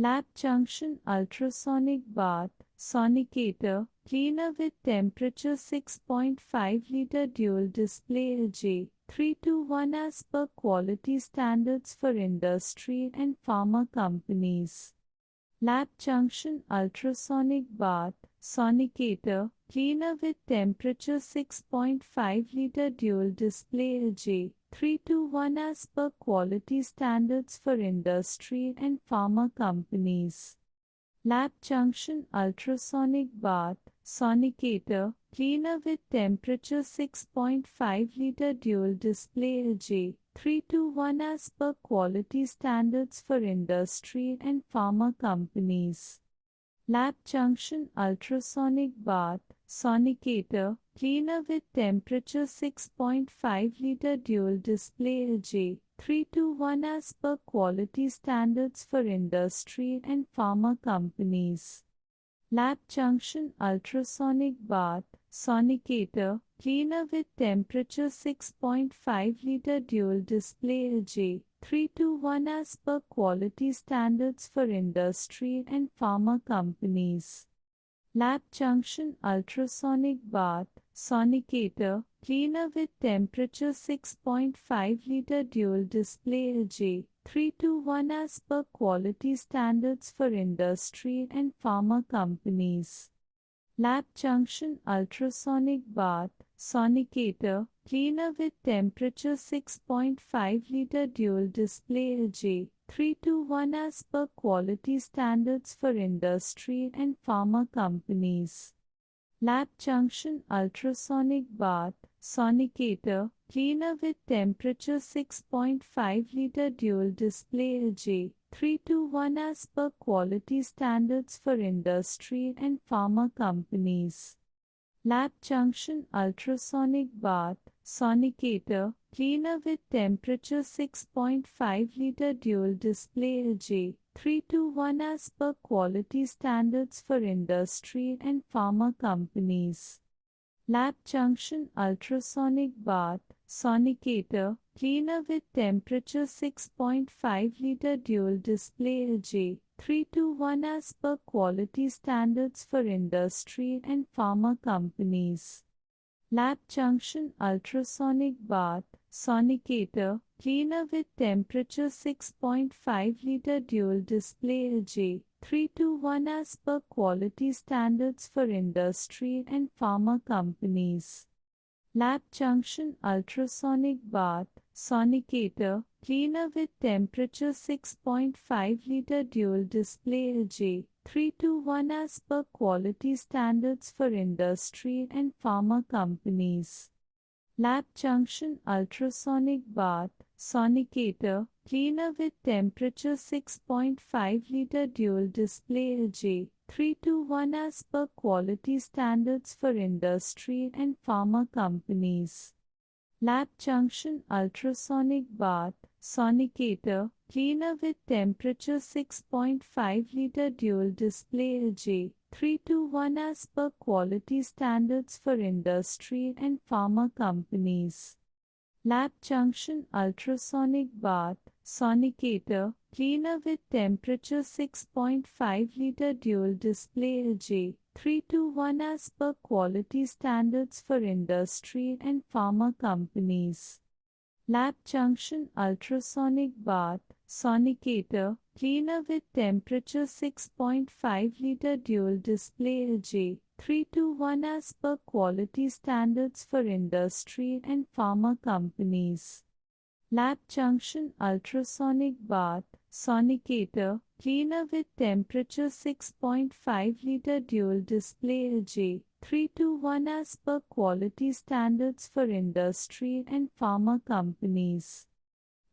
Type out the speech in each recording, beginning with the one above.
Lab Junction Ultrasonic Bath, Sonicator, Cleaner with temperature 6.5 Litre Dual Display LJ321 as per quality standards for industry and pharma companies. Lab Junction Ultrasonic Bath, Sonicator, Cleaner with temperature 6.5 Litre Dual Display LJ321 as per quality standards for industry and pharma companies. Lab Junction Ultrasonic Bath, Sonicator, Cleaner with temperature 6.5 Litre Dual Display LJ321 as per quality standards for industry and pharma companies. Lab Junction Ultrasonic Bath, Sonicator, Cleaner with temperature 6.5 Litre Dual Display LJ321 as per quality standards for industry and pharma companies. Lab Junction Ultrasonic Bath, Sonicator, Cleaner with temperature 6.5 Litre Dual Display LJ321 as per quality standards for industry and pharma companies. Lab Junction Ultrasonic Bath, Sonicator, Cleaner with temperature 6.5 Litre Dual Display LJ321 as per quality standards for industry and pharma companies. Lab Junction Ultrasonic Bath, Sonicator, Cleaner with temperature 6.5 Litre Dual Display LJ321 as per quality standards for industry and pharma companies. Lab Junction Ultrasonic Bath, Sonicator, Cleaner with temperature 6.5 Litre Dual Display LJ321 as per quality standards for industry and pharma companies. Lab Junction Ultrasonic Bath, Sonicator, Cleaner with temperature 6.5 Litre Dual Display LJ321 as per quality standards for industry and pharma companies. Lab Junction Ultrasonic Bath, Sonicator, Cleaner with temperature 6.5 Litre Dual Display LJ321 as per quality standards for industry and pharma companies. Lab Junction Ultrasonic Bath, Sonicator, Cleaner with temperature 6.5 Litre Dual Display LJ321 as per quality standards for industry and pharma companies. Lab Junction Ultrasonic Bath, Sonicator, Cleaner with temperature 6.5 Litre Dual Display LJ321 as per quality standards for industry and pharma companies. Lab Junction Ultrasonic Bath, Sonicator, Cleaner with temperature 6.5 Litre Dual Display LJ321 as per quality standards for industry and pharma companies. Lab Junction Ultrasonic Bath, Sonicator, Cleaner with temperature 6.5 Litre Dual Display LJ321 as per quality standards for industry and pharma companies. Lab Junction Ultrasonic Bath, Sonicator, Cleaner with temperature 6.5 Litre Dual Display LJ321 as per quality standards for industry and pharma companies. Lab Junction Ultrasonic Bath, Sonicator, Cleaner with temperature 6.5 Litre Dual Display LJ321 as per quality standards for industry and pharma companies. Lab Junction Ultrasonic Bath, Sonicator, Cleaner with temperature 6.5 Litre Dual Display LJ321 as per quality standards for industry and pharma companies.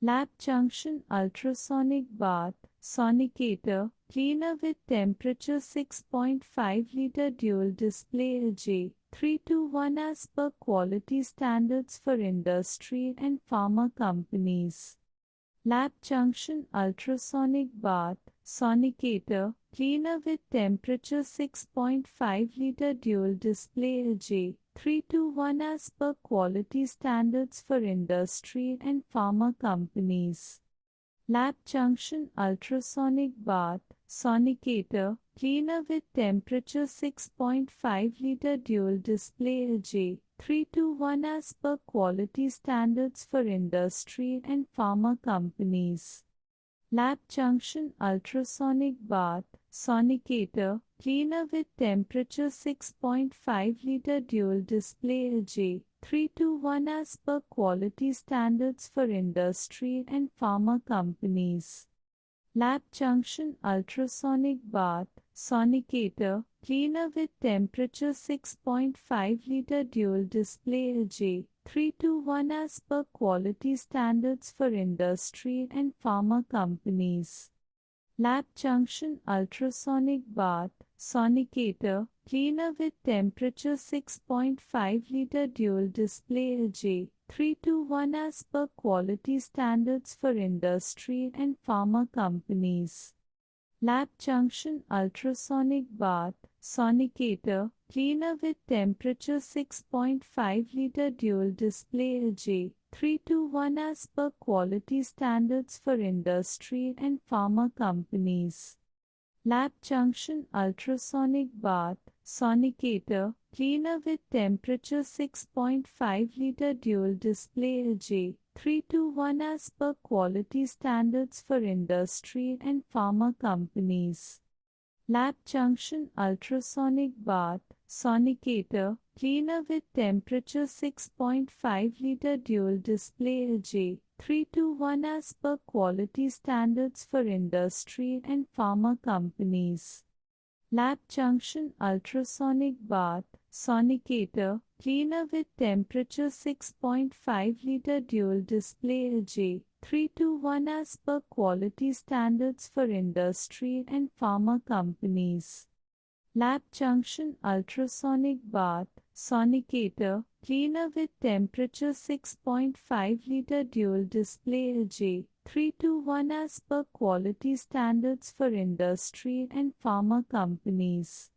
Lab Junction Ultrasonic Bath, Sonicator, Cleaner with temperature 6.5 Litre Dual Display LJ321 as per quality standards for industry and pharma companies. Lab Junction Ultrasonic Bath, Sonicator, Cleaner with temperature 6.5 Litre Dual Display LJ321 as per quality standards for industry and pharma companies. Lab Junction Ultrasonic Bath, Sonicator, cleaner with temperature 6.5 liter dual display LJ, 321 as per quality standards for industry and pharma companies. Lab Junction Ultrasonic Bath, Sonicator, cleaner with temperature 6.5 liter dual display LJ, 321 as per quality standards for industry and pharma companies. Lab Junction Ultrasonic Bath, Sonicator, cleaner with temperature 6.5 liter dual display LJ, 321 as per quality standards for industry and pharma companies. Lab Junction Ultrasonic Bath, Sonicator, cleaner with temperature 6.5 liter dual display LJ, 321 as per quality standards for industry and pharma companies. Lab Junction Ultrasonic Bath, Sonicator, cleaner with temperature 6.5 liter dual display LJ, 321 as per quality standards for industry and pharma companies. Lab Junction Ultrasonic Bath, Sonicator, cleaner with temperature 6.5 liter dual display LJ, 321 as per quality standards for industry and pharma companies. Lab Junction Ultrasonic Bath, Sonicator, cleaner with temperature 6.5 liter dual display LJ, 321 as per quality standards for industry and pharma companies. Lab Junction Ultrasonic Bath, Sonicator, cleaner with temperature 6.5 liter dual display LJ, 321 as per quality standards for industry and pharma companies. Lab Junction Ultrasonic Bath, Sonicator, cleaner with temperature 6.5 liter dual display LJ, 321 as per quality standards for industry and pharma companies.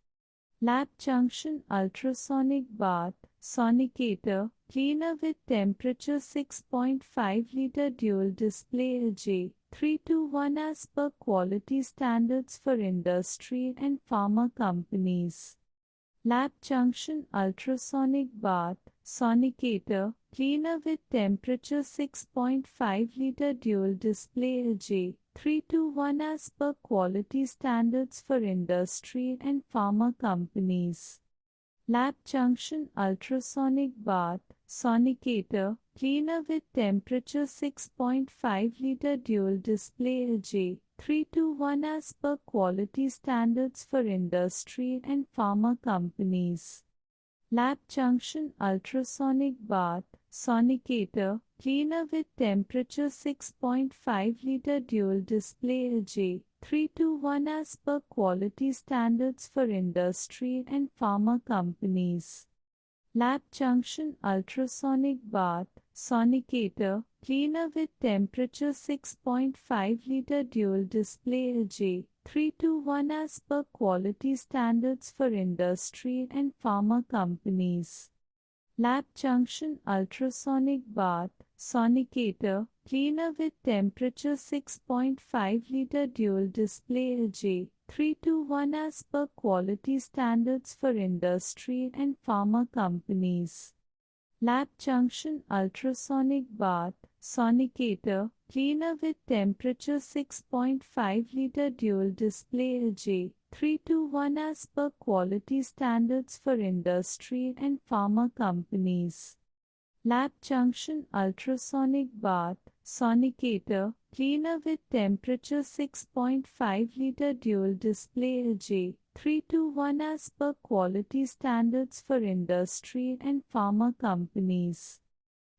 Lab Junction Ultrasonic Bath, Sonicator, cleaner with temperature 6.5 liter dual display LJ, 321 as per quality standards for industry and pharma companies. Lab Junction Ultrasonic Bath, Sonicator, cleaner with temperature 6.5 liter dual display LJ, 321 as per quality standards for industry and pharma companies. Lab Junction Ultrasonic Bath, Sonicator, cleaner with temperature 6.5 liter dual display LJ, 321 as per quality standards for industry and pharma companies. Lab Junction Ultrasonic Bath, Sonicator, cleaner with temperature 6.5 liter dual display LJ, 321 as per quality standards for industry and pharma companies. Lab Junction Ultrasonic Bath, Sonicator, cleaner with temperature 6.5 liter dual display LJ, 321 as per quality standards for industry and pharma companies. Lab Junction Ultrasonic Bath, Sonicator, cleaner with temperature 6.5 liter dual display LJ, 321 as per quality standards for industry and pharma companies. Lab Junction Ultrasonic Bath, Sonicator, cleaner with temperature 6.5 liter dual display LJ, 321 as per quality standards for industry and pharma companies. Lab Junction Ultrasonic Bath, Sonicator, cleaner with temperature 6.5 liter dual display LJ, 321 as per quality standards for industry and pharma companies.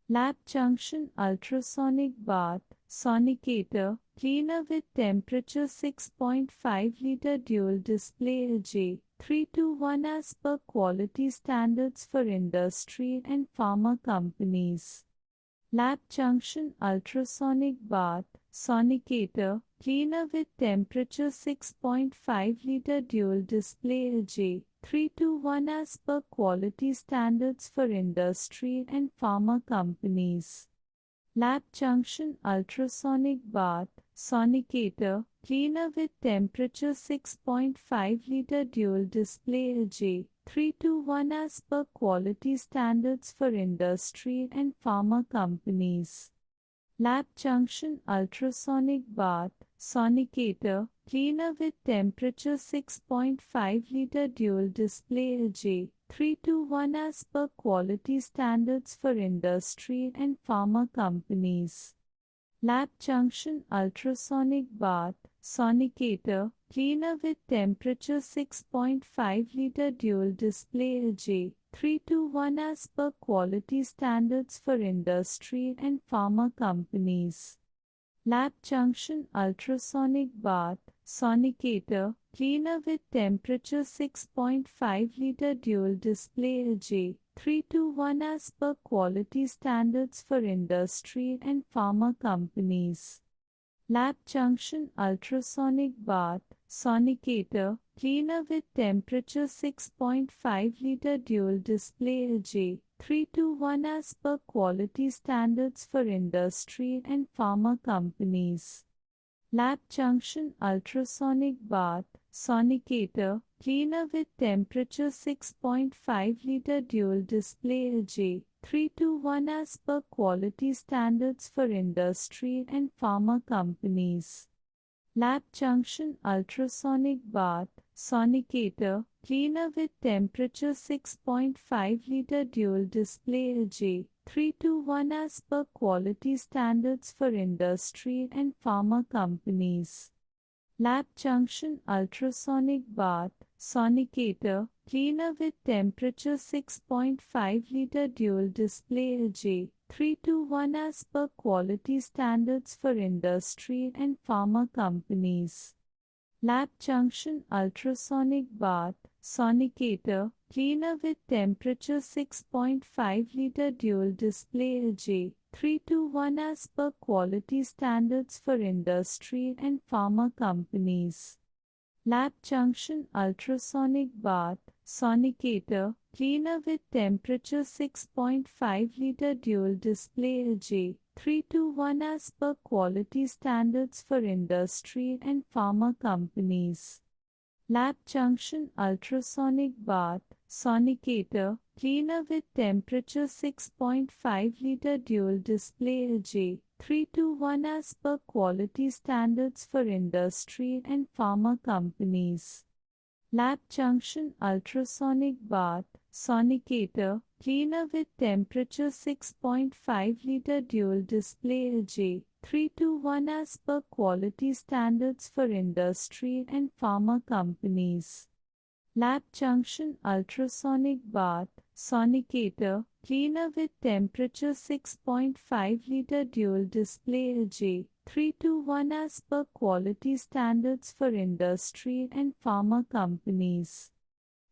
Lab Junction Ultrasonic Bath, Sonicator, cleaner with temperature 6.5 liter dual display LJ, 321 as per quality standards for industry and pharma companies. Lab Junction Ultrasonic Bath, Sonicator, cleaner with temperature 6.5 liter dual display LJ, 321 as per quality standards for industry and pharma companies. Lab Junction Ultrasonic Bath, Sonicator, Cleaner with temperature 6.5 Liter dual display LJ, 321 as per quality standards for industry and pharma companies. Lab Junction Ultrasonic Bath, Sonicator, Cleaner with temperature 6.5 Liter dual display LJ, 321 as per quality standards for industry and pharma companies. Lab Junction Ultrasonic Bath, Sonicator, Cleaner with temperature 6.5 Liter dual display LJ, 321 as per quality standards for industry and pharma companies. Lab Junction Ultrasonic Bath, Sonicator, Cleaner with temperature 6.5 Liter dual display LJ, 321 as per quality standards for industry and pharma companies. Lab Junction Ultrasonic Bath, Sonicator, Cleaner with temperature 6.5 Liter dual display LJ, 321 as per quality standards for industry and pharma companies. Lab Junction Ultrasonic Bath, Sonicator, Cleaner with temperature 6.5 Liter dual display LJ, 321 as per quality standards for industry and pharma companies. Lab Junction Ultrasonic Bath, Sonicator, Cleaner with temperature 6.5 Liter dual display LJ, 321 as per quality standards for industry and pharma companies. Lab Junction Ultrasonic Bath, Sonicator, Cleaner with temperature 6.5 Liter dual display LJ, 321 as per quality standards for industry and pharma companies. Lab Junction Ultrasonic Bath, Sonicator, Cleaner with temperature 6.5 Liter dual display LJ, 321 as per quality standards for industry and pharma companies. Lab Junction Ultrasonic Bath, Sonicator, Cleaner with temperature 6.5 Liter dual display LJ, 321 as per quality standards for industry and pharma companies. Lab Junction Ultrasonic Bath, Sonicator, Cleaner with temperature 6.5 Liter dual display LJ, 321 as per quality standards for industry and pharma companies. Lab Junction Ultrasonic Bath, Sonicator, Cleaner with temperature 6.5 Liter dual display LJ, 321 as per quality standards for industry and pharma companies. Lab Junction Ultrasonic Bath, Sonicator, Cleaner with temperature 6.5 Liter dual display LJ, 321 as per quality standards for industry and pharma companies.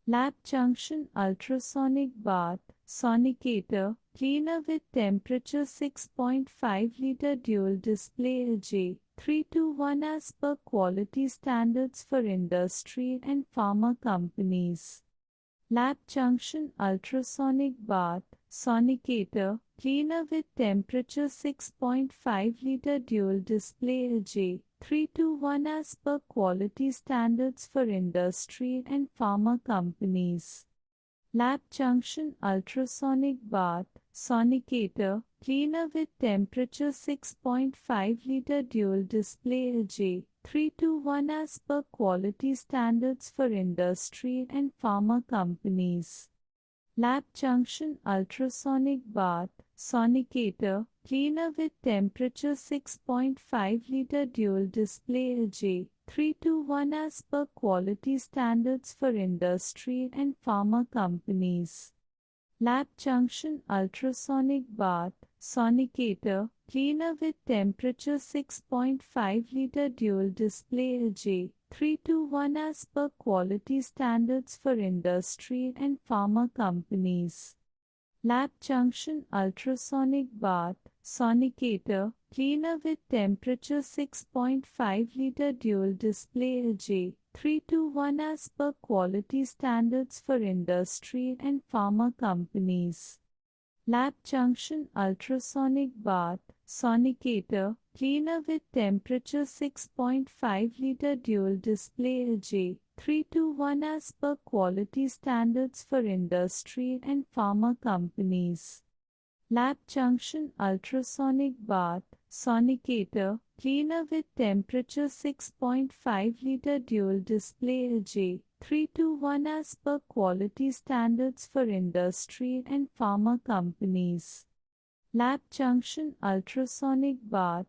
Lab Junction Ultrasonic Bath, Sonicator, Cleaner with temperature 6.5 Liter dual display LJ, 321 as per quality standards for industry and pharma companies. Lab Junction Ultrasonic Bath, Sonicator, Cleaner with temperature 6.5 Liter dual display LJ, 321 as per quality standards for industry and pharma companies. Lab Junction Ultrasonic Bath, Sonicator, Cleaner with temperature 6.5 Liter dual display LJ, 321 as per quality standards for industry and pharma companies. Lab Junction Ultrasonic Bath, Sonicator, Cleaner with temperature 6.5 Liter dual display LJ, 321 as per quality standards for industry and pharma companies. Lab Junction Ultrasonic Bath, Sonicator, Cleaner with temperature 6.5 Liter dual display LJ, 321 as per quality standards for industry and pharma companies. Lab Junction Ultrasonic Bath, Sonicator, Cleaner with temperature 6.5 Liter dual display LJ, 321 as per quality standards for industry and pharma companies. Lab Junction Ultrasonic Bath, Sonicator, cleaner with temperature 6.5 liter dual display LJ321 as per quality standards for industry and pharma companies. Lab Junction ultrasonic bath, Sonicator, cleaner with temperature 6.5 liter dual display LJ321 as per quality standards for industry and pharma companies. Lab Junction ultrasonic bath.